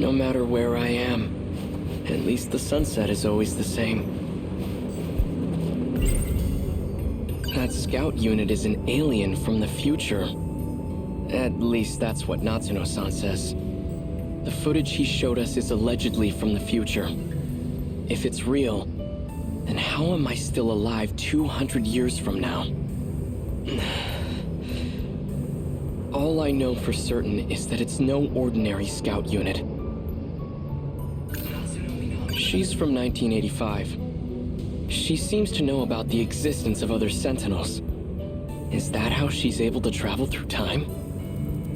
No matter where I am, at least the sunset is always the same. That scout unit is an alien from the future. At least that's what Natsuno-san says. The footage he showed us is allegedly from the future. If it's real, then how am I still alive 200 years from now? All I know for certain is that it's no ordinary scout unit. She's from 1985. She seems to know about the existence of other Sentinels. Is that how she's able to travel through time?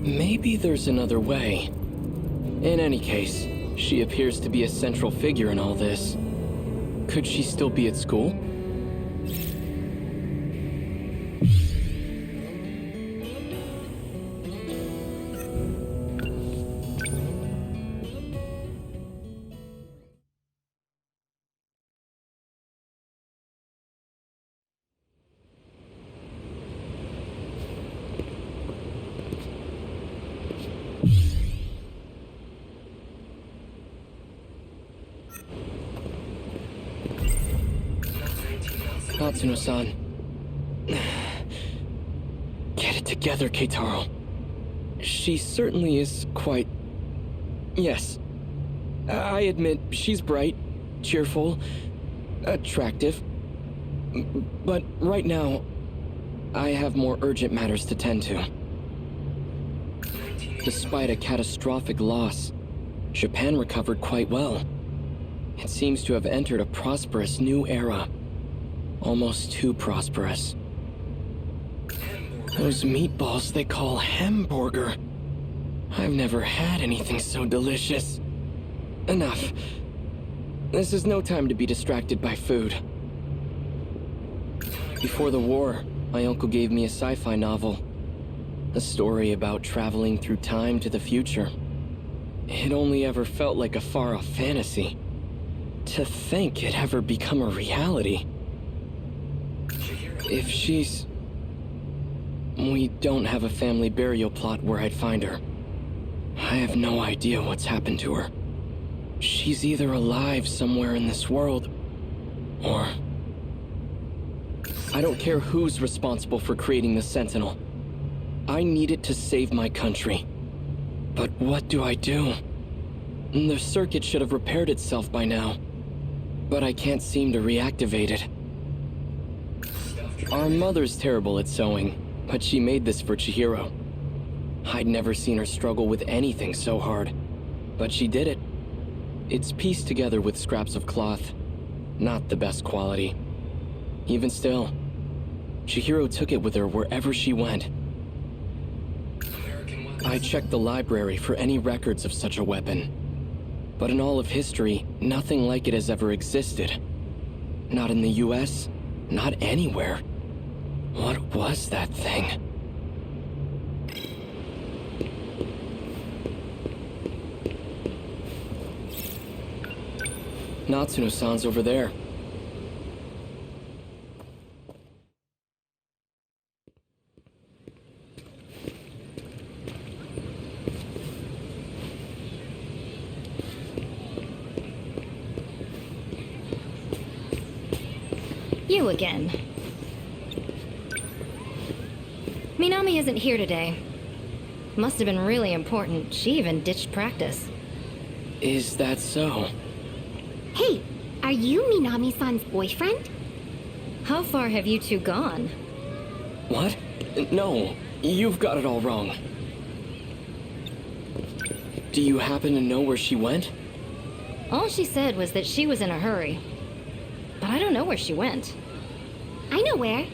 Maybe there's another way. In any case, she appears to be a central figure in all this. Could she still be at school? Natsuno-san. Get it together, Keitaro. She certainly is quite... Yes. I admit, she's bright, cheerful, attractive. But right now, I have more urgent matters to tend to. Despite a catastrophic loss, Japan recovered quite well. It seems to have entered a prosperous new era. Almost too prosperous. Those meatballs they call hamburger. I've never had anything so delicious. Enough. This is no time to be distracted by food. Before the war, my uncle gave me a sci-fi novel. A story about traveling through time to the future. It only ever felt like a far-off fantasy. To think it ever become a reality. If she's... We don't have a family burial plot where I'd find her. I have no idea what's happened to her. She's either alive somewhere in this world, or... I don't care who's responsible for creating the Sentinel. I need it to save my country. But what do I do? The circuit should have repaired itself by now. But I can't seem to reactivate it. Our mother's terrible at sewing, but she made this for Chihiro. I'd never seen her struggle with anything so hard, but she did it. It's pieced together with scraps of cloth, not the best quality. Even still, Chihiro took it with her wherever she went. I checked the library for any records of such a weapon, but in all of history, nothing like it has ever existed. Not in the US, not anywhere. What was that thing? Natsuno-san's over there. You again. Minami isn't here today. Must have been really important. She even ditched practice. Is that so? Hey, are you Minami-san's boyfriend? How far have you two gone? What? No, you've got it all wrong. Do you happen to know where she went? All she said was that she was in a hurry. But I don't know where she went. I know where.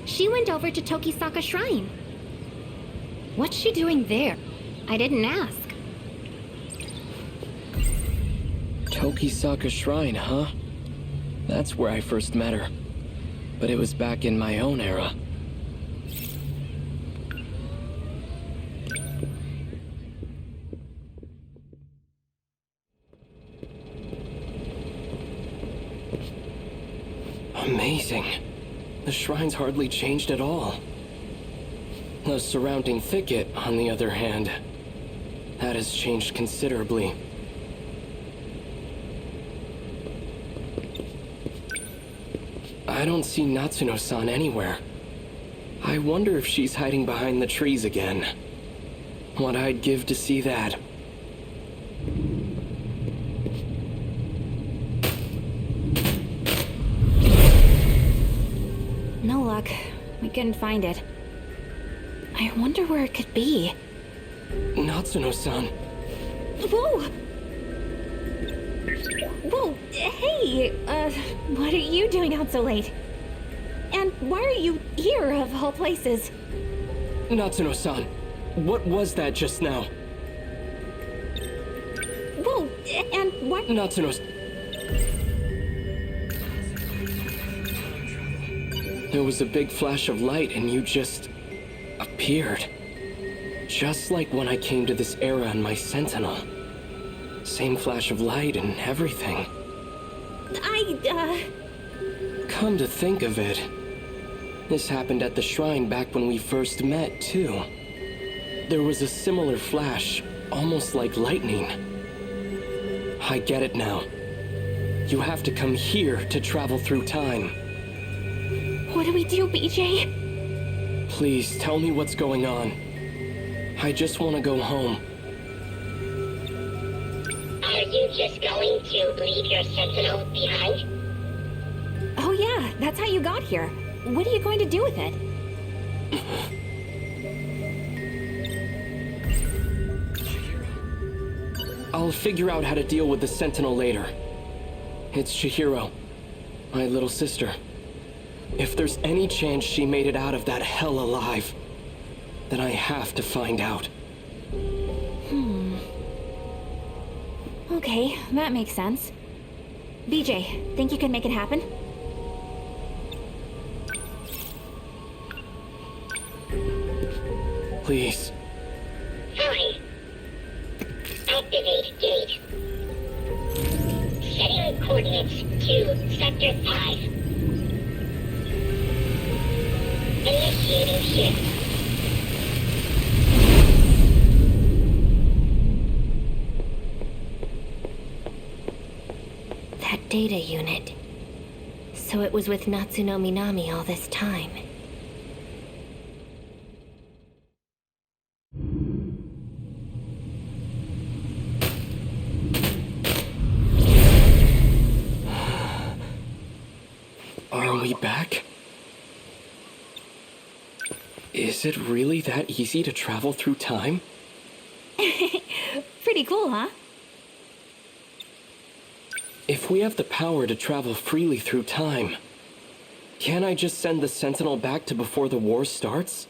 She went over to Tokisaka Shrine. What's she doing there? I didn't ask. Tokisaka Shrine, huh? That's where I first met her. But it was back in my own era. Amazing. The shrine's hardly changed at all. The surrounding thicket, on the other hand, That has changed considerably. I don't see Natsuno-san anywhere. I wonder if she's hiding behind the trees again. What I'd give to see that. No luck. We couldn't find it. I wonder where it could be. Natsuno-san. Whoa! Whoa, hey! What are you doing out so late? And why are you here, of all places? Natsuno-san, what was that just now? Whoa, and what? Natsuno... There was a big flash of light and you just... appeared. Just like when I came to this era in my Sentinel. Same flash of light and everything. Come to think of it, this happened at the shrine back when we first met, too. There was a similar flash, almost like lightning. I get it now. You have to come here to travel through time. What do we do, BJ? Please, tell me what's going on. I just want to go home. Are you just going to leave your Sentinel behind? Oh yeah, that's how you got here. What are you going to do with it? I'll figure out how to deal with the Sentinel later. It's Chihiro, my little sister. If there's any chance she made it out of that hell alive, then I have to find out. Okay, that makes sense. BJ, think you can make it happen? Please. Fine. Activate gate. Setting coordinates to Sector 5. Initiating shift. That data unit. So it was with Natsuno Minami all this time. Are we back? Is it really that easy to travel through time? Pretty cool, huh? If we have the power to travel freely through time, can't I just send the Sentinel back to before the war starts?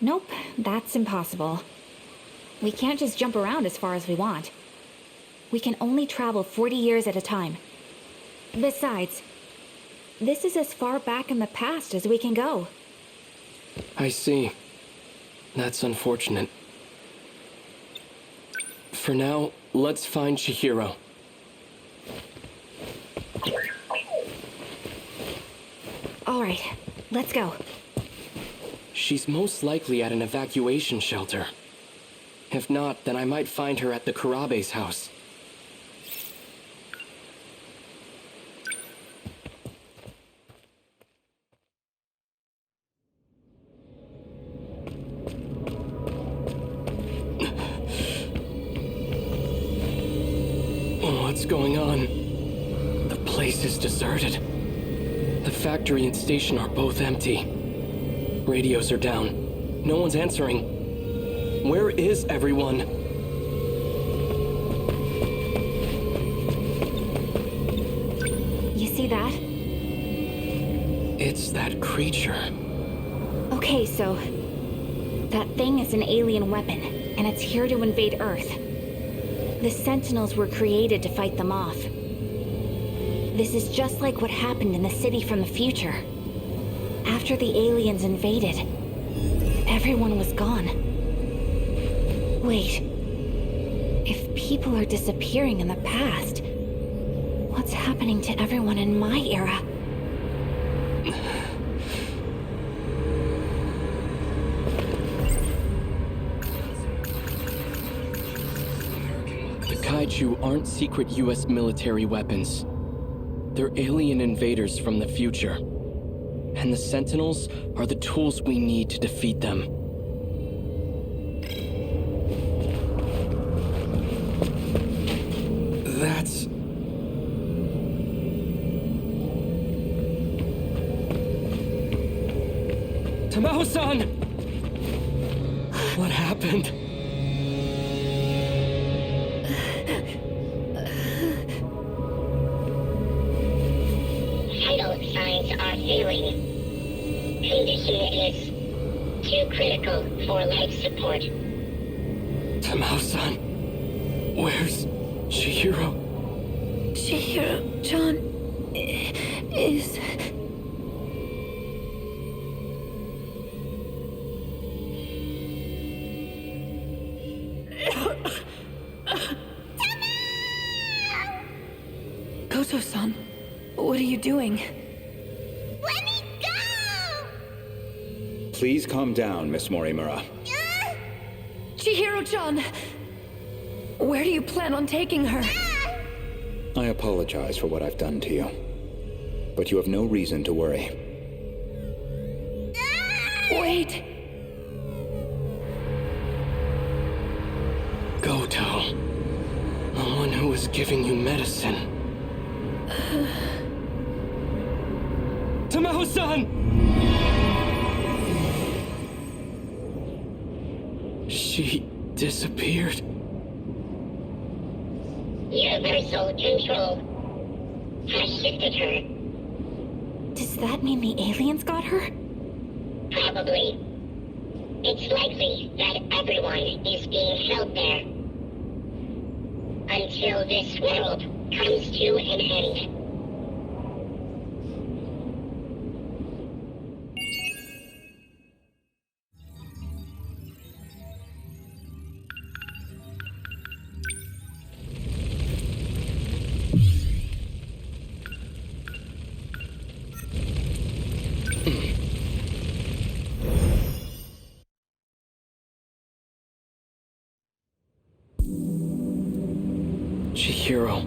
Nope, that's impossible. We can't just jump around as far as we want. We can only travel 40 years at a time. Besides, this is as far back in the past as we can go. I see. That's unfortunate. For now, let's find Chihiro. All right, let's go. She's most likely at an evacuation shelter. If not, then I might find her at the Kurabe's house. What's going on? The place is deserted. The factory and station are both empty. Radios are down. No one's answering. Where is everyone? You see that? It's that creature. Okay, so that thing is an alien weapon, and it's here to invade Earth. The Sentinels were created to fight them off. This is just like what happened in the city from the future. After the aliens invaded, everyone was gone. Wait. If people are disappearing in the past, what's happening to everyone in my era? Kaiju aren't secret US military weapons. They're alien invaders from the future. And the Sentinels are the tools we need to defeat them. That's... Tamao-san! What happened? Vital signs are failing. Condition is too critical for life support. Tamao-san, where's Chihiro? Chihiro-chan is... Goto-san, what are you doing? Let me go! Please calm down, Miss Morimura. Chihiro-chan! Where do you plan on taking her? I apologize for what I've done to you. But you have no reason to worry. Wait! Goto. The one who was giving you medicine. Tamao-san! She disappeared. Universal control has shifted her. Does that mean the aliens got her? Probably. It's likely that everyone is being held there. Until this world comes to an end. Chihiro.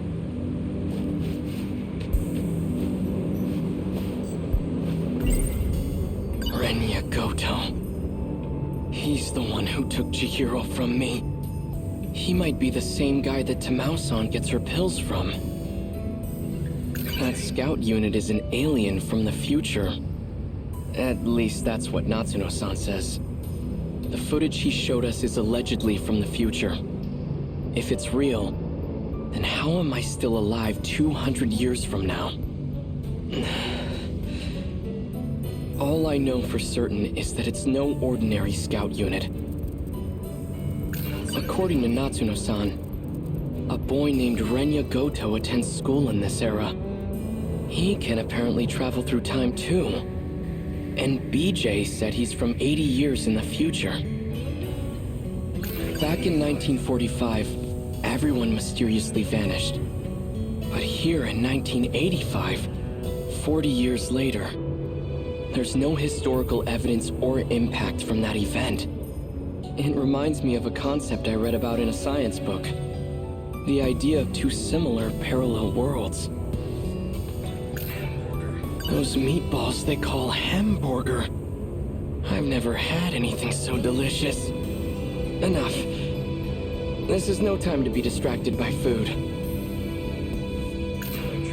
Renya Goto. He's the one who took Chihiro from me. He might be the same guy that Tamao-san gets her pills from. That scout unit is an alien from the future. At least that's what Natsuno-san says. The footage he showed us is allegedly from the future. If it's real, then how am I still alive 200 years from now? All I know for certain is that it's no ordinary scout unit. According to Natsuno-san, a boy named Renya Goto attends school in this era. He can apparently travel through time too. And BJ said he's from 80 years in the future. Back in 1945, everyone mysteriously vanished. But here in 1985, 40 years later, there's no historical evidence or impact from that event. It reminds me of a concept I read about in a science book. The idea of two similar parallel worlds. Those meatballs they call hamburger. I've never had anything so delicious. Enough. This is no time to be distracted by food.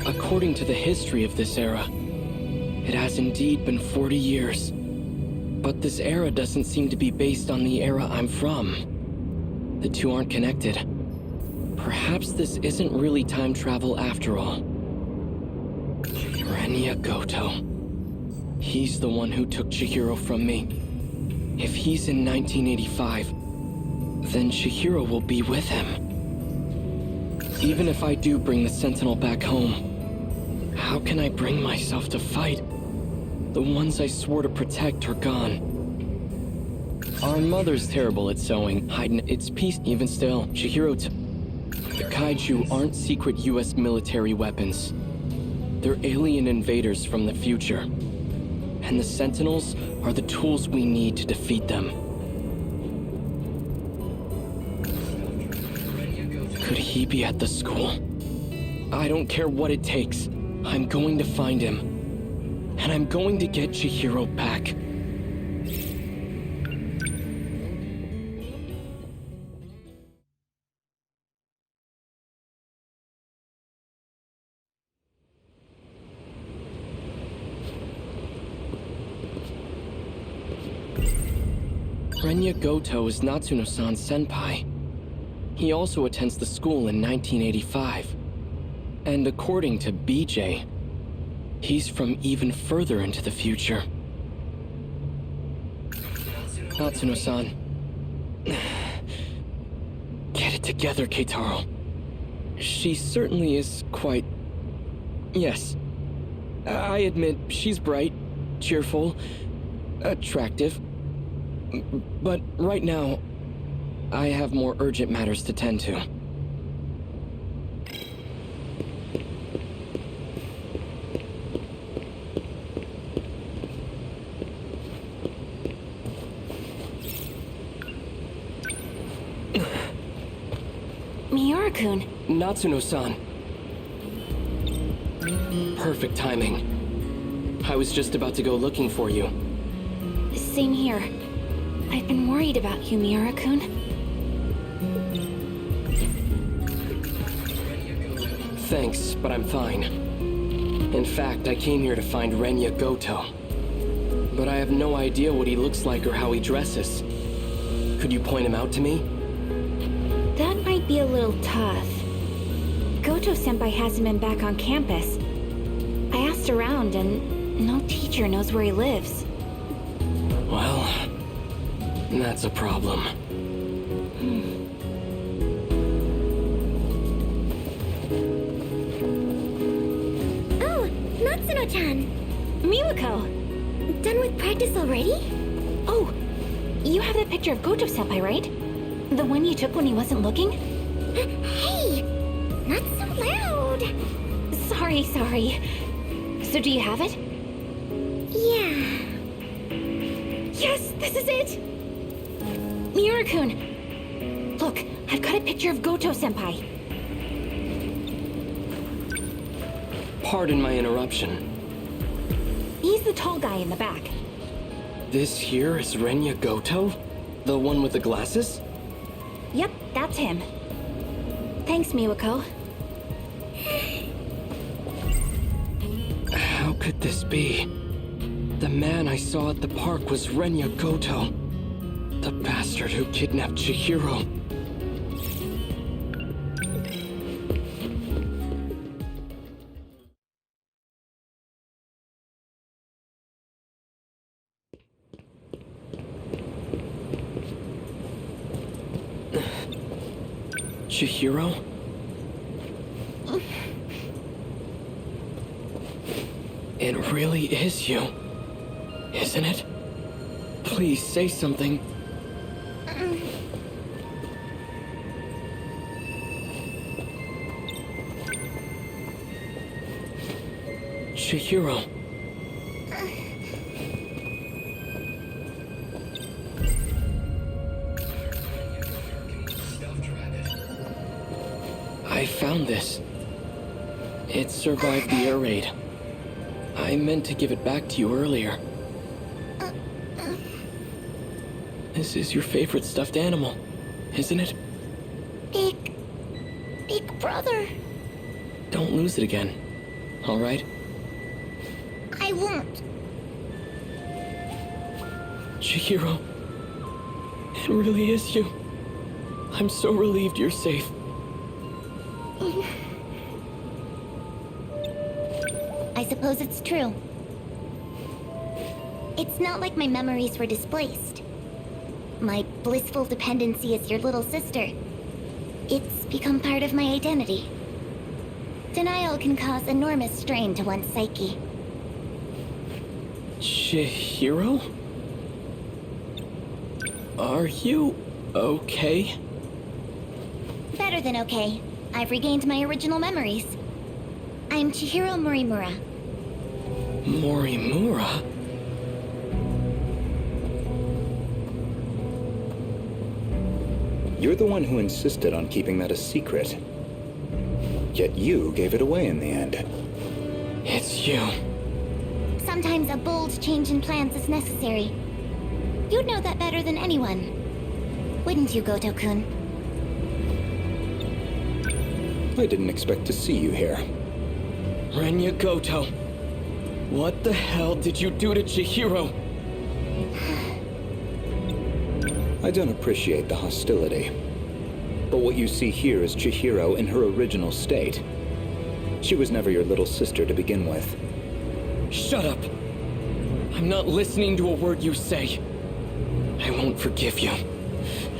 According to the history of this era, it has indeed been 40 years. But this era doesn't seem to be based on the era I'm from. The two aren't connected. Perhaps this isn't really time travel after all. Renya Goto. He's the one who took Chihiro from me. If he's in 1985, then Chihiro will be with him. Even if I do bring the Sentinel back home, how can I bring myself to fight? The ones I swore to protect are gone. Our mother's terrible at sewing, hiding its peace. Even still, Chihiro the Kaiju aren't secret US military weapons. They're alien invaders from the future. And the Sentinels are the tools we need to defeat them. Could he be at the school? I don't care what it takes. I'm going to find him. And I'm going to get Chihiro back. Renya Goto is Natsuno-san's senpai. He also attends the school in 1985. And according to BJ, he's from even further into the future. Natsuno-san. Get it together, Keitaro. She certainly is quite... Yes. I admit, she's bright, cheerful, attractive. But right now, I have more urgent matters to tend to. Miura-kun. Natsuno-san. Perfect timing. I was just about to go looking for you. Same here. I've been worried about you, Miura-kun. Thanks, but I'm fine. In fact, I came here to find Renya Goto. But I have no idea what he looks like or how he dresses. Could you point him out to me? That might be a little tough. Goto-senpai hasn't been back on campus. I asked around, and no teacher knows where he lives. Well, that's a problem. Oh, Natsuno-chan! Miwako! Done with practice already? Oh, you have that picture of Goto-senpai, right? The one you took when he wasn't looking? Hey! Not so loud! Sorry. So do you have it? Yeah. Yes, this is it! Miura-kun! Look, I've got a picture of Goto-senpai. Pardon my interruption. He's the tall guy in the back. This here is Renya Goto? The one with the glasses? Yep, that's him. Thanks, Miwako. How could this be? The man I saw at the park was Renya Goto. The bastard who kidnapped Chihiro. Chihiro? It really is you, isn't it? Please say something. Chihiro. I found this. It survived the air raid. I meant to give it back to you earlier. This is your favorite stuffed animal, isn't it? Big brother. Don't lose it again, all right? I won't. Chihiro, it really is you. I'm so relieved you're safe. I suppose it's true. It's not like my memories were displaced. My blissful dependency as your little sister. It's become part of my identity. Denial can cause enormous strain to one's psyche. Chihiro? Are you okay? Better than okay. I've regained my original memories. I'm Chihiro Morimura. Morimura? You're the one who insisted on keeping that a secret. Yet you gave it away in the end. It's you. Sometimes a bold change in plans is necessary. You'd know that better than anyone. Wouldn't you, Goto-kun? I didn't expect to see you here. Renya Goto. What the hell did you do to Chihiro? I don't appreciate the hostility. But what you see here is Chihiro in her original state. She was never your little sister to begin with. Shut up! I'm not listening to a word you say. I won't forgive you.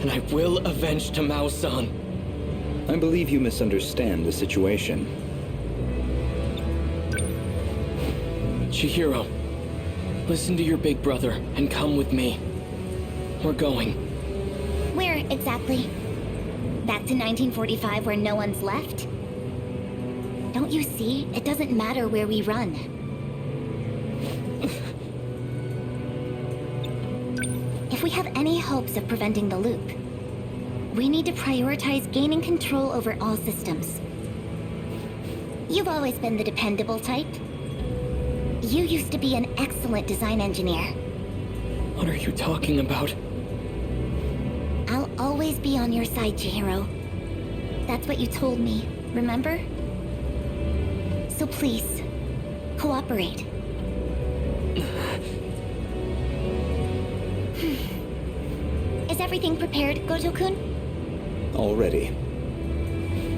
And I will avenge Tamao-san. I believe you misunderstand the situation. Chihiro, listen to your big brother and come with me. We're going. Where exactly? Back to 1945 where no one's left? Don't you see? It doesn't matter where we run. If we have any hopes of preventing the loop, we need to prioritize gaining control over all systems. You've always been the dependable type. You used to be an excellent design engineer. What are you talking about? I'll always be on your side, Chihiro. That's what you told me, remember? So please, cooperate. Is everything prepared, Goto-kun? Already.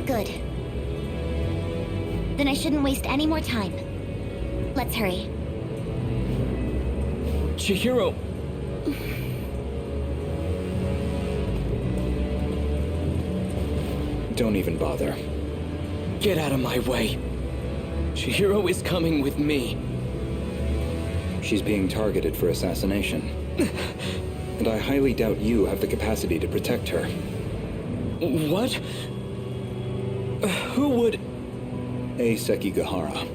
Good. Then I shouldn't waste any more time. Let's hurry. Chihiro! Don't even bother. Get out of my way. Chihiro is coming with me. She's being targeted for assassination. And I highly doubt you have the capacity to protect her. What? Who would... A Sekigahara.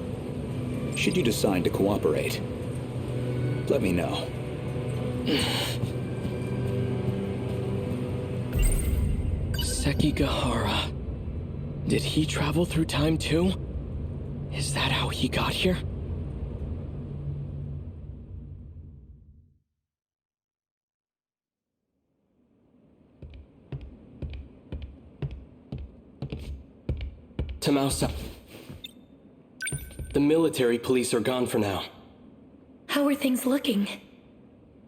Should you decide to cooperate, let me know. Sekigahara. Did he travel through time too? Is that how he got here? Tamao-san. The military police are gone for now. How are things looking?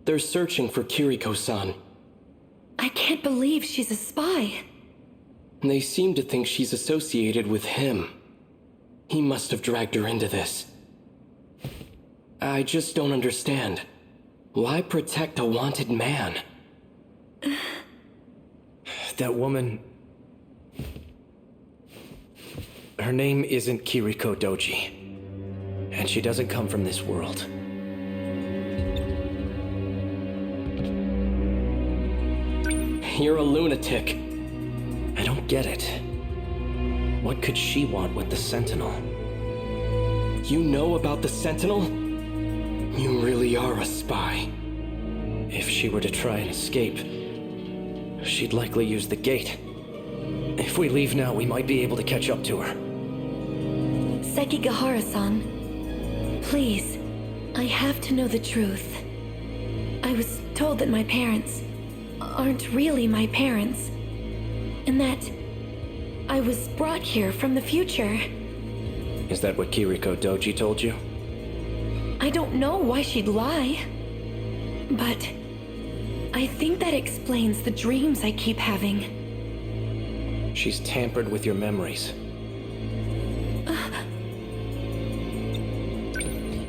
They're searching for Kiriko-san. I can't believe she's a spy. They seem to think she's associated with him. He must have dragged her into this. I just don't understand. Why protect a wanted man? That woman... Her name isn't Kiriko Doji. And she doesn't come from this world. You're a lunatic. I don't get it. What could she want with the Sentinel? You know about the Sentinel? You really are a spy. If she were to try and escape, she'd likely use the gate. If we leave now, we might be able to catch up to her. Sekigahara-san, please, I have to know the truth. I was told that my parents aren't really my parents, and that I was brought here from the future. Is that what Kiriko Doji told you? I don't know why she'd lie, but I think that explains the dreams I keep having. She's tampered with your memories.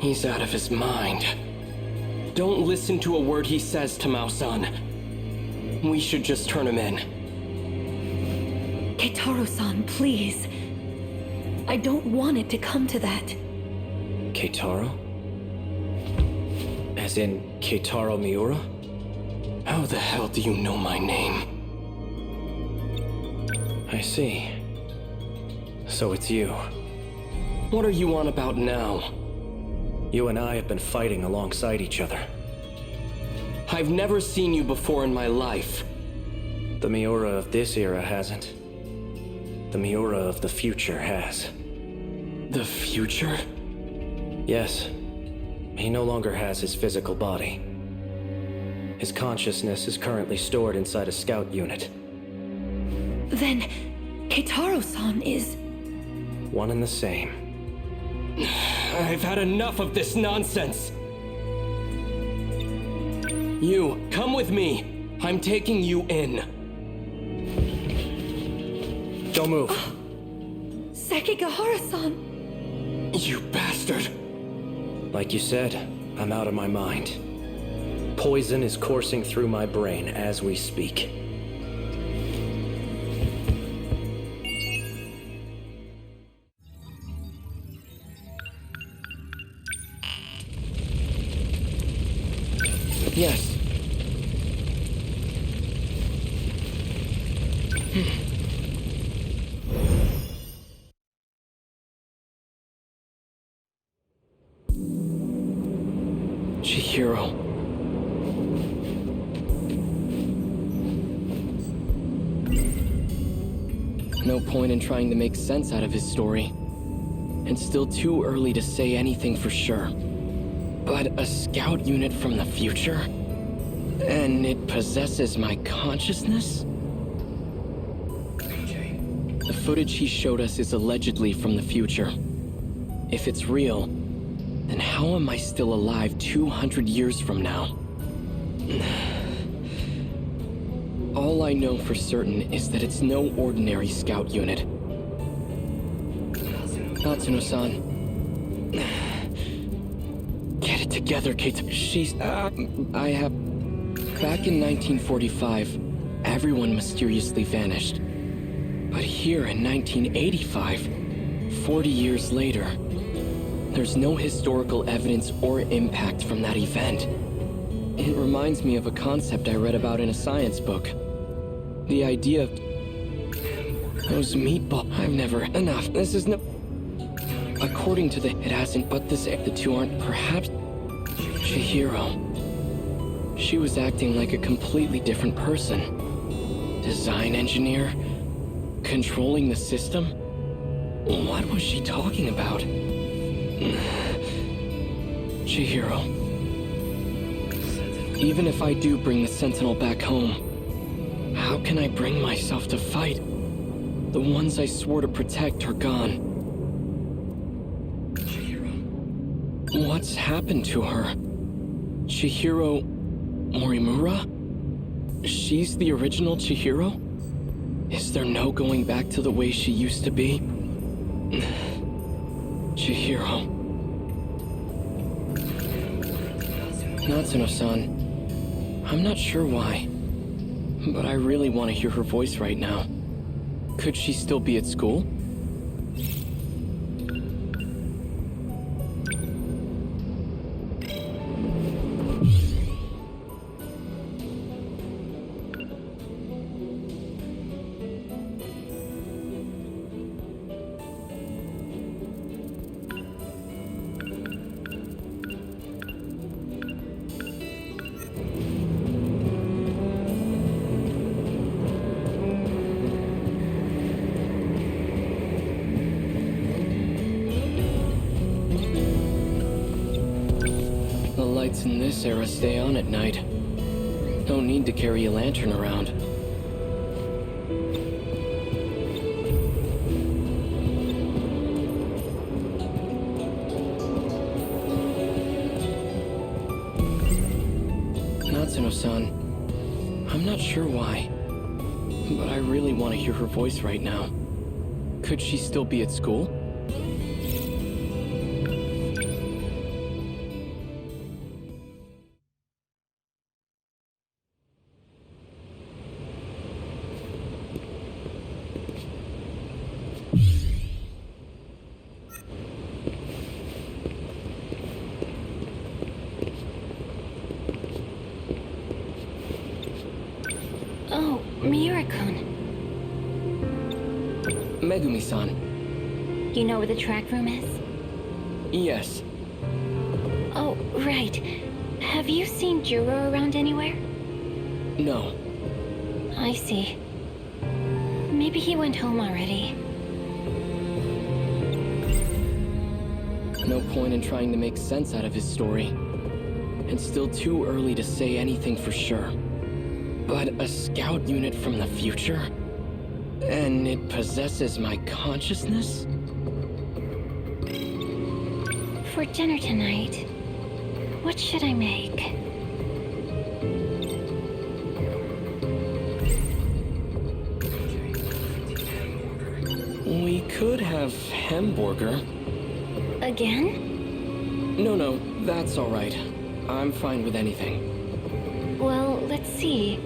He's out of his mind. Don't listen to a word he says, Tamao-san. We should just turn him in. Keitaro-san, please. I don't want it to come to that. Keitaro? As in Keitaro Miura? How the hell do you know my name? I see. So it's you. What are you on about now? You and I have been fighting alongside each other. I've never seen you before in my life. The Miura of this era hasn't. The Miura of the future has. The future? Yes. He no longer has his physical body. His consciousness is currently stored inside a scout unit. Then, Keitaro-san is... One and the same. I've had enough of this nonsense. You, come with me. I'm taking you in. Don't move. Sekigahara-san! You bastard. Like you said, I'm out of my mind. Poison is coursing through my brain as we speak. Yes. Chihiro. No point in trying to make sense out of his story. And still too early to say anything for sure. But a scout unit from the future? And it possesses my consciousness? The footage he showed us is allegedly from the future. If it's real, then how am I still alive 200 years from now? All I know for certain is that it's no ordinary scout unit. Natsuno-san. Get it together, Kate. She's... I have... Back in 1945, everyone mysteriously vanished. But here in 1985, 40 years later, there's no historical evidence or impact from that event. It reminds me of a concept I read about in a science book. The idea of... Those meatballs... I've never... Enough. This is no... According to the... It hasn't, but this... The two aren't... Perhaps... Chihiro. She was acting like a completely different person. Design engineer? Controlling the system? What was she talking about? Chihiro. Even if I do bring the Sentinel back home, how can I bring myself to fight? The ones I swore to protect are gone. Chihiro. What's happened to her? Chihiro Morimura? She's the original Chihiro? Is there no going back to the way she used to be? Chihiro. Natsuno-san, I'm not sure why, but I really want to hear her voice right now. Could she still be at school? Lights in this era stay on at night. Don't need to carry a lantern around. Natsuno-san, I'm not sure why, but I really want to hear her voice right now. Could she still be at school? Oh, Miura-kun. Megumi-san. You know where the track room is? Yes. Oh, right. Have you seen Juro around anywhere? No. I see. Maybe he went home already. No point in trying to make sense out of his story. It's still too early to say anything for sure. But a scout unit from the future? And it possesses my consciousness? For dinner tonight, what should I make? We could have hamburger. Again? No, that's all right. I'm fine with anything. Well, let's see.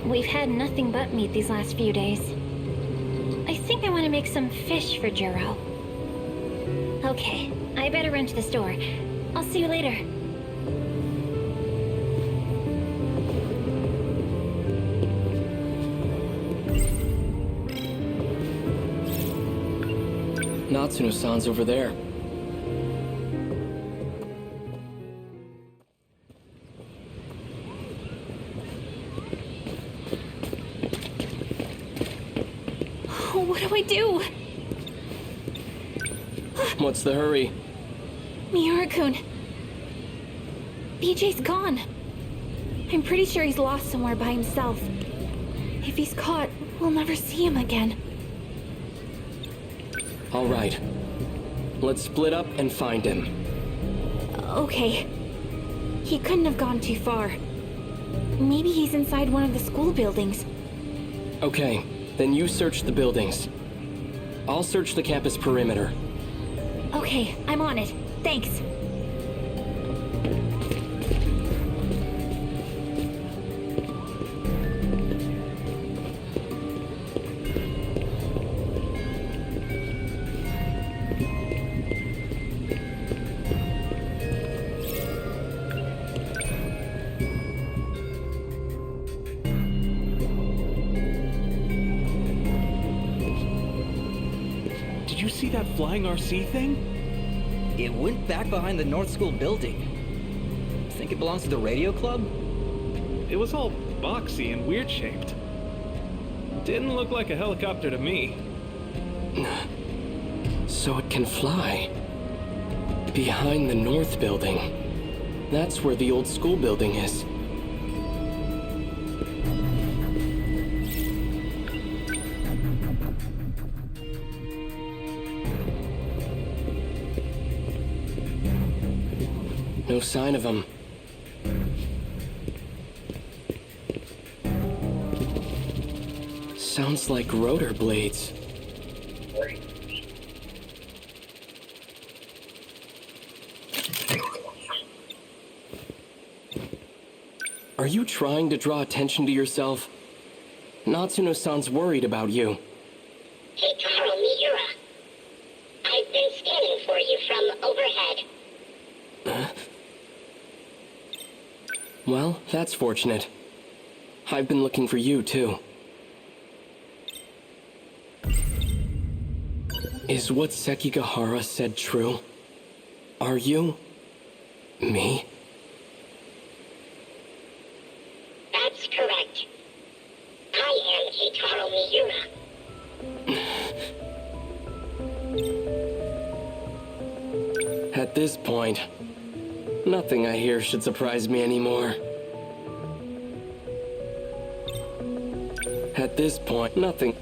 We've had nothing but meat these last few days. I think I want to make some fish for Juro. Okay, I better run to the store. I'll see you later. Natsuno-san's over there. What do I do? What's the hurry? Miura-kun. BJ's gone. I'm pretty sure he's lost somewhere by himself. If he's caught, we'll never see him again. All right. Let's split up and find him. Okay. He couldn't have gone too far. Maybe he's inside one of the school buildings. Okay, then you search the buildings. I'll search the campus perimeter. Okay, I'm on it. Thanks. Did you see that flying RC thing? It went back behind the North School building. Think it belongs to the radio club? It was all boxy and weird shaped. Didn't look like a helicopter to me. So it can fly. Behind the North Building. That's where the old school building is. No sign of him. Sounds like rotor blades. Are you trying to draw attention to yourself? Natsuno-san's worried about you. Keitaro Miura. I've been scanning for you from overhead. Well, that's fortunate. I've been looking for you, too. Is what Sekigahara said true? Are you... me? That's correct. I am Keitaro Miura. At this point, nothing I hear should surprise me anymore. At this point, nothing...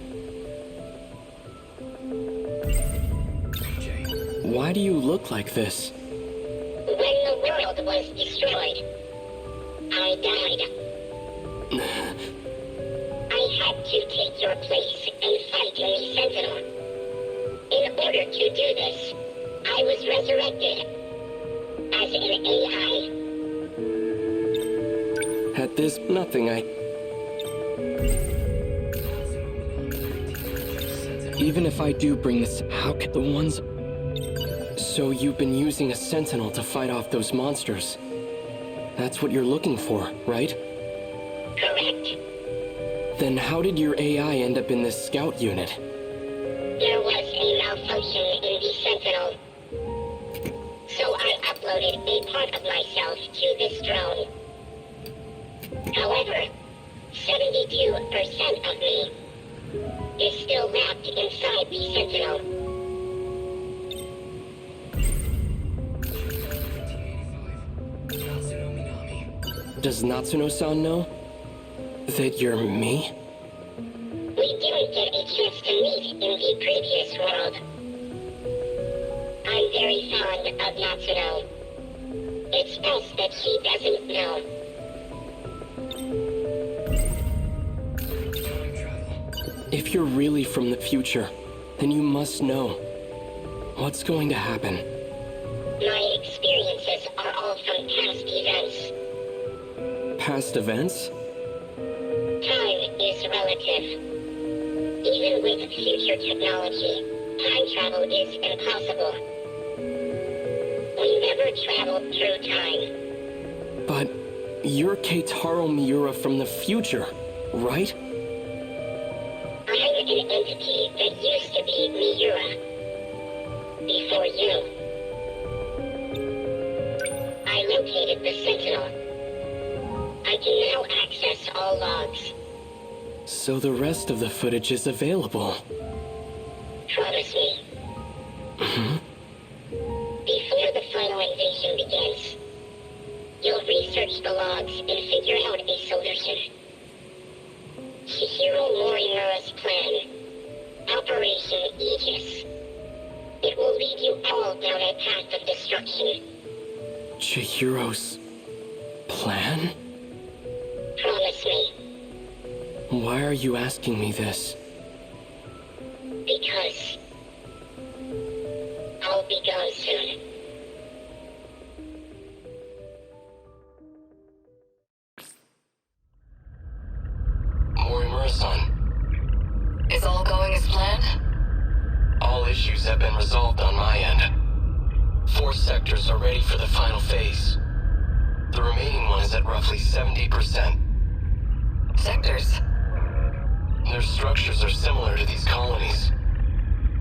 Why do you look like this? When the world was destroyed, I died. I had to take your place and fight in the Sentinel. In order to do this, I was resurrected as an AI. At this, nothing I... Even if I do bring this, how can the ones... So you've been using a Sentinel to fight off those monsters. That's what you're looking for, right? Correct. Then how did your AI end up in this scout unit? There was a malfunction in the Sentinel. So I uploaded a part of myself to this drone. However, 72% of me is still wrapped inside the Sentinel. Does Natsuno-san know that you're me? We didn't get a chance to meet in the previous world. I'm very fond of Natsuno. It's best that she doesn't know. If you're really from the future, then you must know. What's going to happen? My experiences are all from past events. Past events? Time is relative. Even with future technology, time travel is impossible. We never traveled through time. But you're Keitaro Miura from the future, right? I'm an entity that used to be Miura. Before you. I located the Sentinel. I can now access all logs. So the rest of the footage is available. Promise me. Before the final invasion begins, you'll research the logs and figure out a solution. Chihiro Morimura's plan. Operation Aegis. It will lead you all down a path of destruction. Chihiro's plan? Promise me. Why are you asking me this? Because I'll be gone soon. Morimura-san. Is all going as planned? All issues have been resolved on my end. 4 sectors are ready for the final phase. The remaining one is at roughly 70%. Sectors? Their structures are similar to these colonies.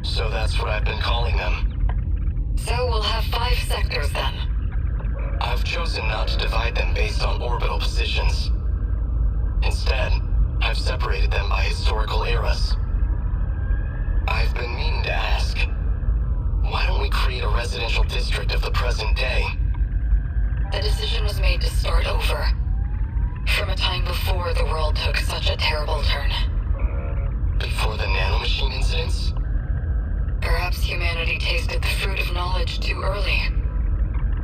So that's what I've been calling them. So we'll have 5 sectors then. I've chosen not to divide them based on orbital positions. Instead, I've separated them by historical eras. I've been meaning to ask, why don't we create a residential district of the present day? The decision was made to start over. From a time before the world took such a terrible turn. Before the nanomachine incidents? Perhaps humanity tasted the fruit of knowledge too early.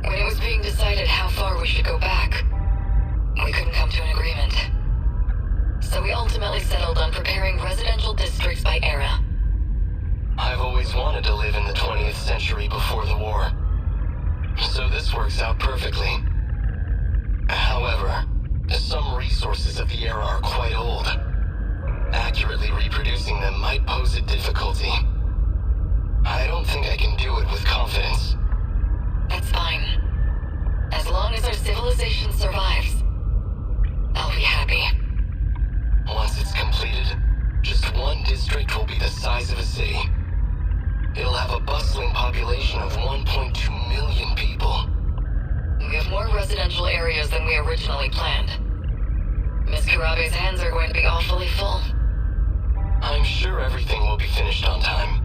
When it was being decided how far we should go back, we couldn't come to an agreement. So we ultimately settled on preparing residential districts by era. I've always wanted to live in the 20th century before the war. So this works out perfectly. However, some resources of the era are quite old. Accurately reproducing them might pose a difficulty. I don't think I can do it with confidence. That's fine. As long as our civilization survives, I'll be happy. Once it's completed, just one district will be the size of a city. It'll have a bustling population of 1.2 million people. We have more residential areas than we originally planned. Miss Karabe's hands are going to be awfully full. I'm sure everything will be finished on time.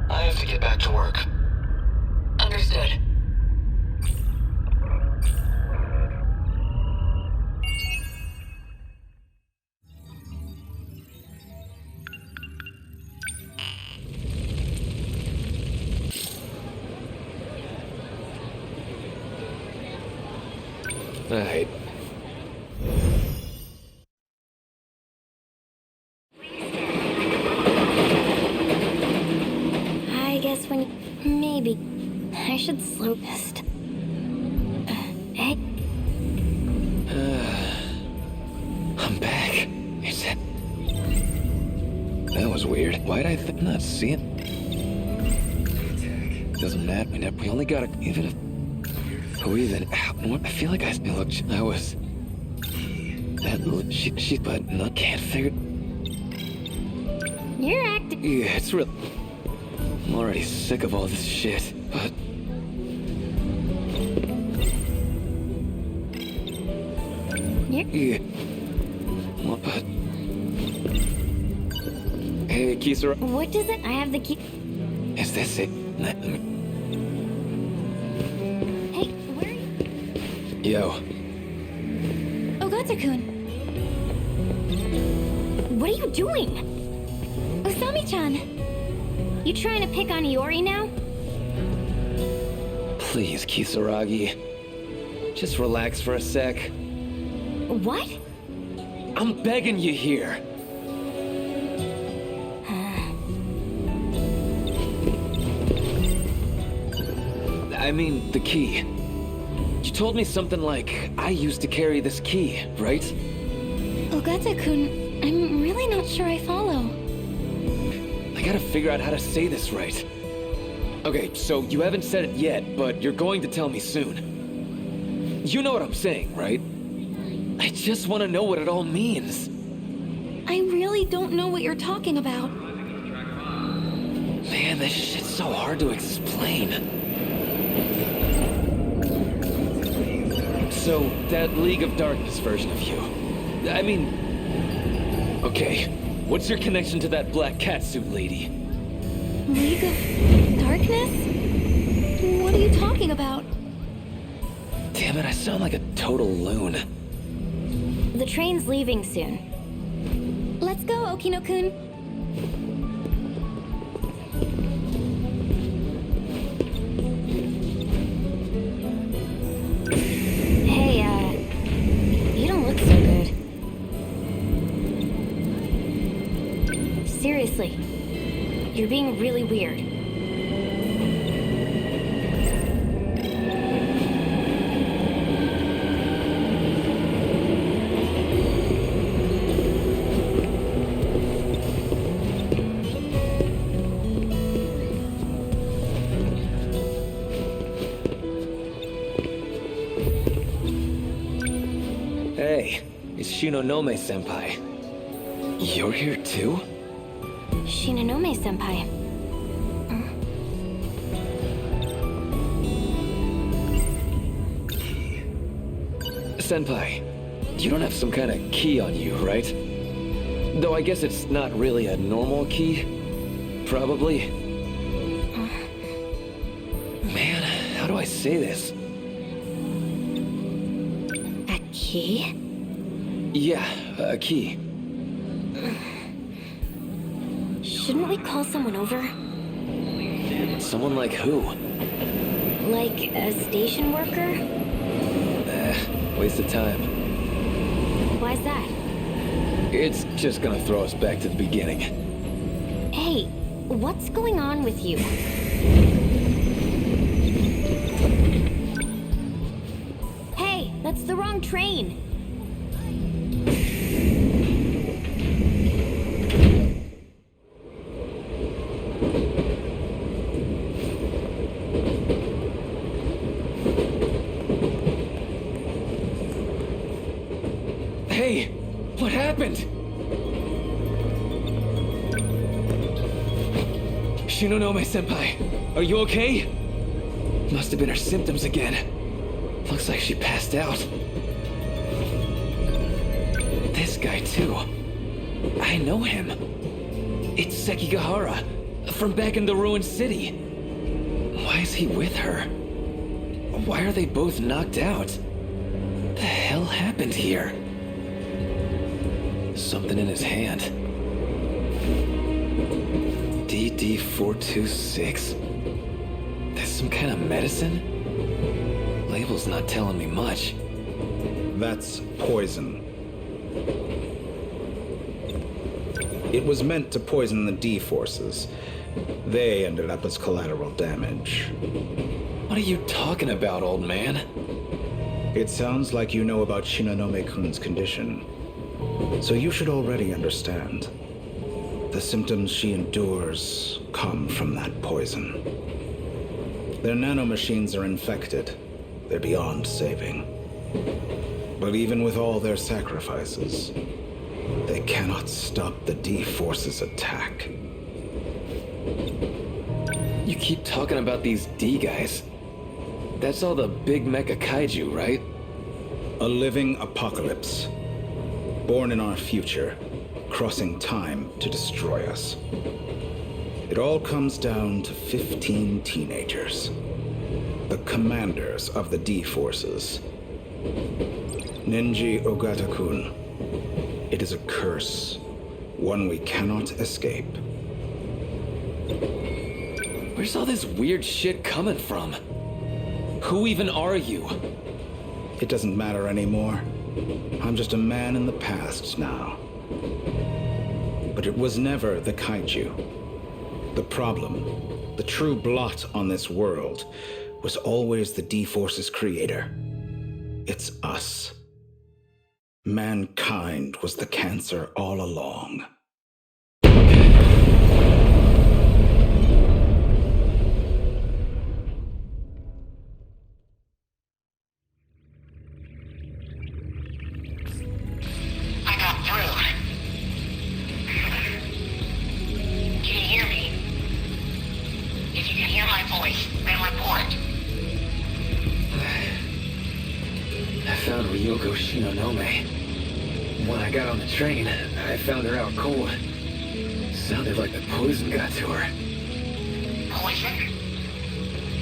I have to get back to work. Understood. Alright. I guess maybe I should slow past. Hey? I'm back. That was weird. Why'd I not see it? Doesn't matter. We only gotta... Even if... Who even... What? I feel like I looked... I was... That... She... But... No, can't figure... You're acting... Yeah, it's real... I'm already sick of all this shit, but... Yeah. Kisara. What does it? I have the key. Is this it? Hey, where are you? Yo. Ogata-kun. What are you doing? Usami-chan. You trying to pick on Iori now? Please, Kisaragi. Just relax for a sec. What? I'm begging you here. I mean, the key. You told me something like, I used to carry this key, right? Ogata-kun, I'm really not sure I follow. I gotta figure out how to say this right. Okay, so you haven't said it yet, but you're going to tell me soon. You know what I'm saying, right? I just want to know what it all means. I really don't know what you're talking about. Man, this shit's so hard to explain. So, that League of Darkness version of you. I mean... Okay, what's your connection to that black catsuit lady? League of Darkness? What are you talking about? Damn it, I sound like a total loon. The train's leaving soon. Let's go, Okino-kun. Hey, you don't look so good. Seriously, you're being really weird. Hey, it's Shinonome-senpai. You're here too? Shinonome-senpai. Senpai, you don't have some kind of key on you, right? Though I guess it's not really a normal key. Probably. Man, how do I say this? A key? Yeah, a key. Shouldn't we call someone over? Someone like who? Like a station worker? Waste of time. Why's that? It's just gonna throw us back to the beginning. Hey, what's going on with you? Hey, that's the wrong train! Hey, what happened? Shinonome-senpai, are you okay? Must have been her symptoms again. Looks like she passed out. This guy too. I know him. It's Sekigahara, from back in the ruined city. Why is he with her? Why are they both knocked out? The hell happened here? Something in his hand. DD426? That's some kind of medicine? Label's not telling me much. That's poison. It was meant to poison the D-forces. They ended up as collateral damage. What are you talking about, old man? It sounds like you know about Shinonome-kun's condition. So you should already understand. The symptoms she endures come from that poison. Their nanomachines are infected. They're beyond saving. But even with all their sacrifices, they cannot stop the D-Force's attack. You keep talking about these D guys. That's all the big mecha kaiju, right? A living apocalypse. Born in our future, crossing time to destroy us. It all comes down to 15 teenagers, the commanders of the D-Forces. Nenji Ogata-kun, it is a curse, one we cannot escape. Where's all this weird shit coming from? Who even are you? It doesn't matter anymore. I'm just a man in the past now. But it was never the kaiju. The problem, the true blot on this world, was always the D-Force's creator. It's us. Mankind was the cancer all along. I got through. Can you hear me? If you can hear my voice, then report. I found Ryoko Shinonome. When I got on the train, I found her out cold. Sounded like the poison got to her. Poison?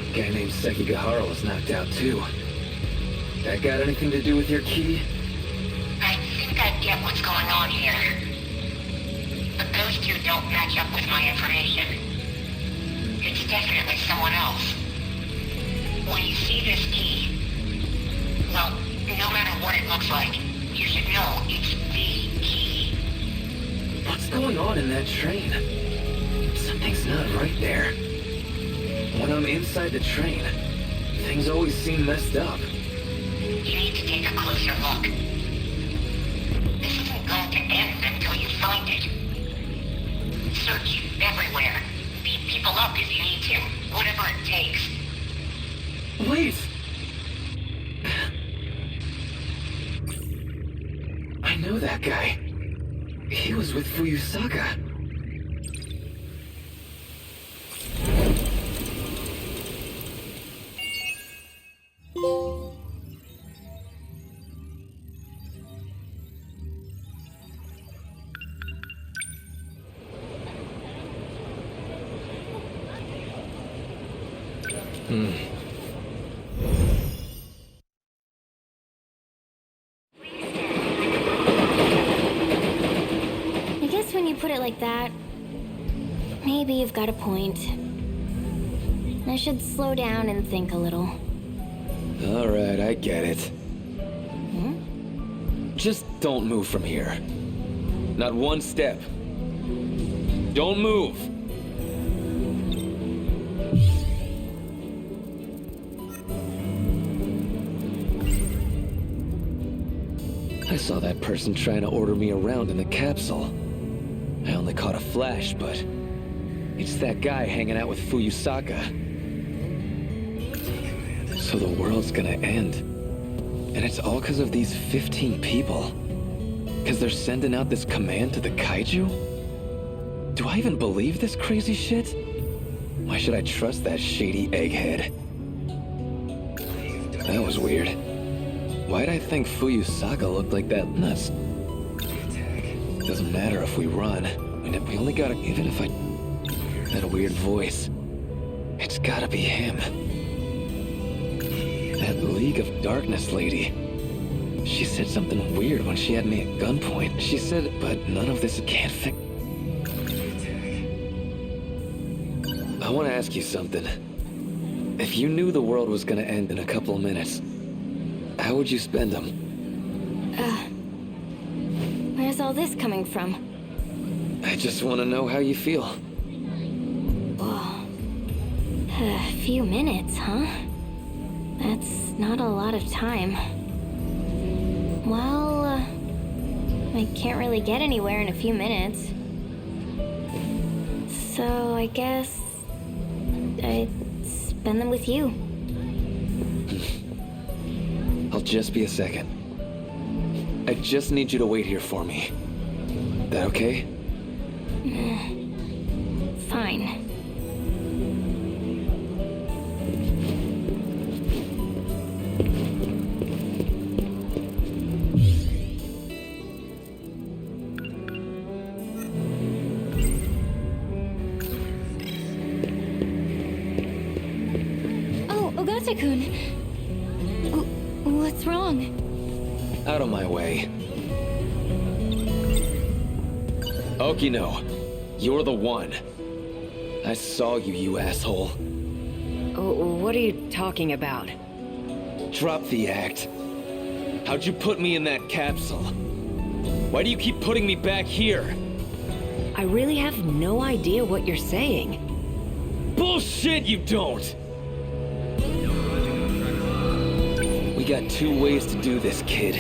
A guy named Sekigahara was knocked out too. That got anything to do with your key? I think I get what's going on here. But those two don't match up with my information. It's definitely someone else. When you see this key, well, no matter what it looks like, you should know it's the key. What's going on in that train? Something's not right there. When I'm inside the train, things always seem messed up. You need to take a closer look. This isn't going to end until you find it. Search everywhere. Beat people up if you need to. Whatever it takes. Wait! I know that guy. He was with Fuyusaka. I guess when you put it like that, maybe you've got a point. I should slow down and think a little. Alright, I get it. Just don't move from here. Not one step. Don't move! I saw that person trying to order me around in the capsule. I only caught a flash, but it's that guy hanging out with Fuyusaka. So the world's gonna end. And it's all because of these 15 people. Because they're sending out this command to the kaiju? Do I even believe this crazy shit? Why should I trust that shady egghead? That was weird. Why'd I think Fuyusaka looked like that nuts? Doesn't matter if we run. We only gotta... Even if I... That weird voice. It's gotta be him. That League of Darkness lady. She said something weird when she had me at gunpoint. She said, but none of this can't fix... I want to ask you something. If you knew the world was gonna end in a couple of minutes, how would you spend them? Where's all this coming from? I just want to know how you feel. Whoa. A few minutes, huh? That's not a lot of time. Well, I can't really get anywhere in a few minutes. So I guess I'd spend them with you. I'll just be a second. I just need you to wait here for me. That okay? Fine. Santa-kun! What's wrong? Out of my way. Okino, you're the one. I saw you, you asshole. Oh, what are you talking about? Drop the act. How'd you put me in that capsule? Why do you keep putting me back here? I really have no idea what you're saying. Bullshit, you don't! We got two ways to do this, kid.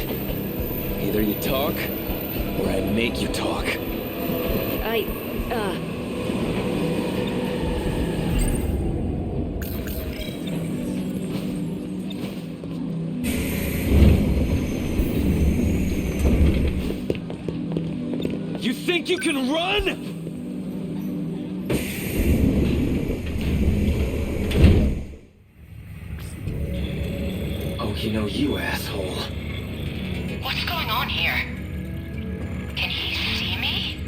Either you talk, or I make you talk. You think you can run? You know, you asshole. What's going on here? Can he see me?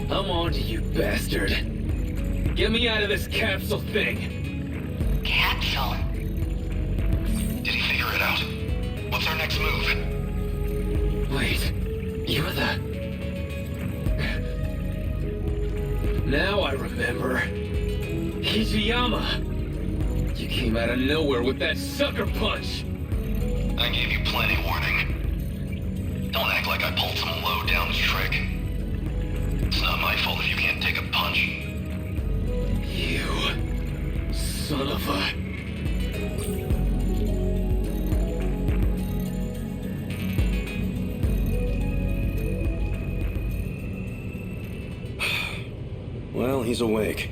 I'm on to you, bastard. Get me out of this capsule thing. Capsule? Did he figure it out? What's our next move? Wait, you're the... Now I remember. Hijiyama. You came out of nowhere with that sucker punch! I gave you plenty warning. Don't act like I pulled some low-down trick. It's not my fault if you can't take a punch. You... son of a... Well, he's awake.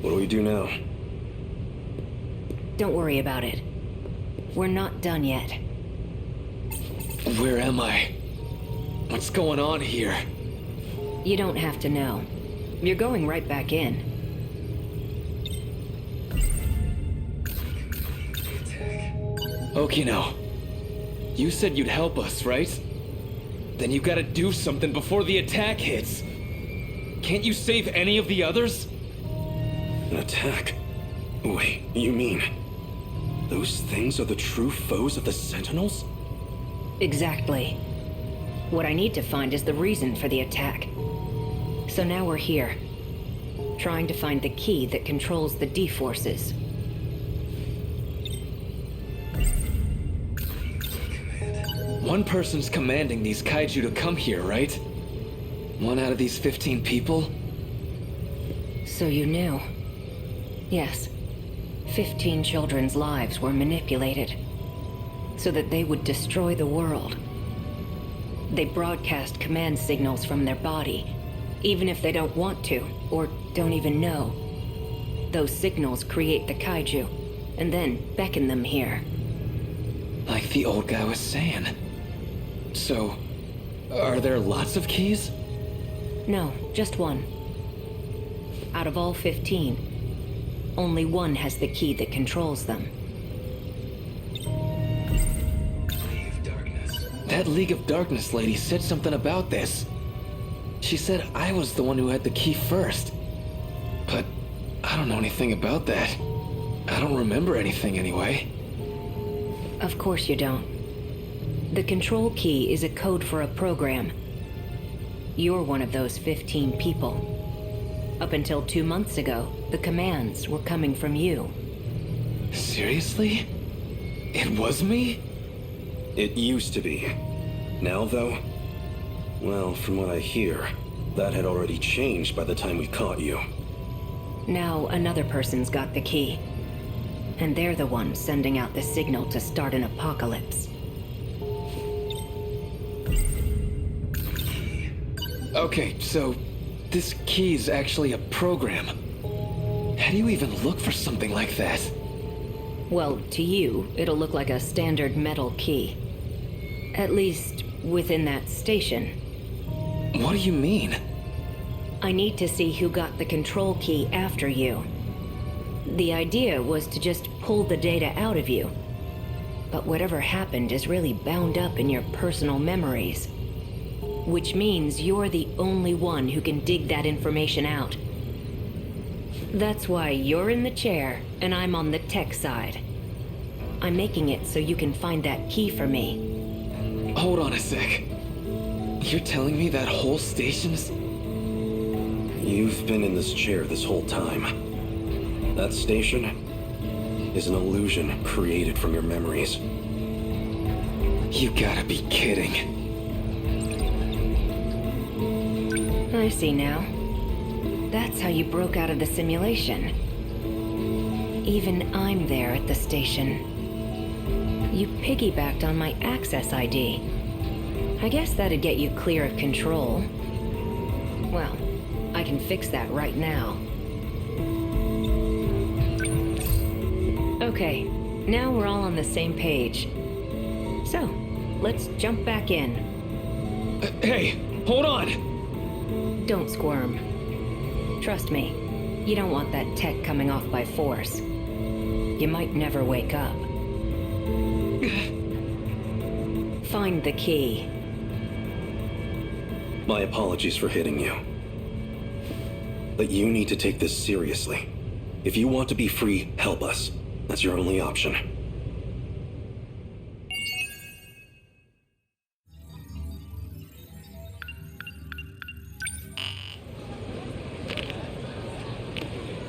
What do we do now? Don't worry about it. We're not done yet. Where am I? What's going on here? You don't have to know. You're going right back in. Okino, you said you'd help us, right? Then you gotta do something before the attack hits. Can't you save any of the others? An attack? Wait, you mean... those things are the true foes of the Sentinels? Exactly. What I need to find is the reason for the attack. So now we're here, trying to find the key that controls the D-forces. One person's commanding these kaiju to come here, right? One out of these 15 people? So you knew. Yes. 15 children's lives were manipulated so that they would destroy the world. They broadcast command signals from their body, even if they don't want to, or don't even know. Those signals create the kaiju, and then beckon them here. Like the old guy was saying. So, are there lots of keys? No, just one. Out of all 15, only one has the key that controls them. That League of Darkness lady said something about this. She said I was the one who had the key first. But I don't know anything about that. I don't remember anything anyway. Of course you don't. The control key is a code for a program. You're one of those 15 people. Up until 2 months ago, the commands were coming from you. Seriously? It was me? It used to be. Now, though? Well, from what I hear, that had already changed by the time we caught you. Now another person's got the key. And they're the ones sending out the signal to start an apocalypse. Okay, so this key's actually a program. How do you even look for something like that? Well, to you, it'll look like a standard metal key. At least, within that station. What do you mean? I need to see who got the control key after you. The idea was to just pull the data out of you. But whatever happened is really bound up in your personal memories. Which means you're the only one who can dig that information out. That's why you're in the chair, and I'm on the tech side. I'm making it so you can find that key for me. Hold on a sec. You're telling me that whole station's... You've been in this chair this whole time. That station is an illusion created from your memories. You gotta be kidding. I see now. That's how you broke out of the simulation. Even I'm there at the station. You piggybacked on my access ID. I guess that'd get you clear of control. Well, I can fix that right now. Okay, now we're all on the same page. So, let's jump back in. Hey, hold on! Don't squirm. Trust me, you don't want that tech coming off by force. You might never wake up. Find the key. My apologies for hitting you. But you need to take this seriously. If you want to be free, help us. That's your only option.